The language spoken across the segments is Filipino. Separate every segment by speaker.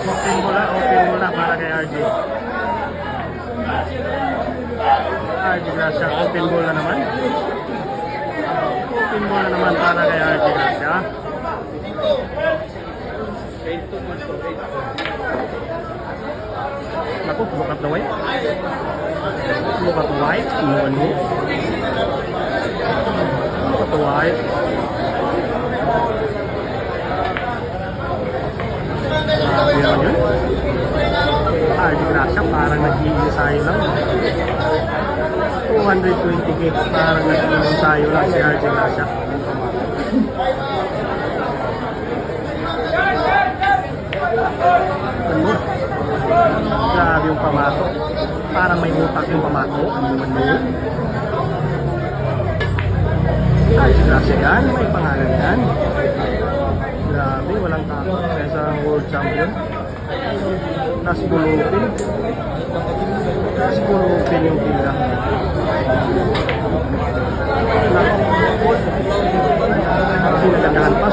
Speaker 1: Open mo na para kay RJ. RJ Gracia, open ball na naman. Open ball na naman para kay RJ Gracia. Naku, look at the white. Look at the white. No. Look at the white. Grabe naman yun. RJ Gracia, parang nag-iisayo lang. 220k, parang nag-iisayo lang si RJ Gracia. Ano? Grabe yung pamato. Parang may utak yung pamato. Ano? RJ Gracia yan, may pangalan yan. Grabe, walang tako sa isang world champion. Tapos bulupin. Tapos bulupin yung tila. Pinagandaan pa.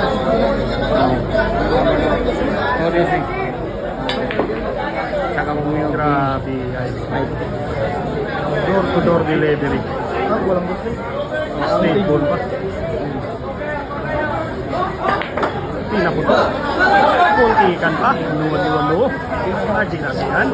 Speaker 1: Saka mo yung grabe. Door to door delivery. Walang straight ball pa. Pinaputo. Kung ikan pa. Luwa-luwa mo. RJ Gracia yan.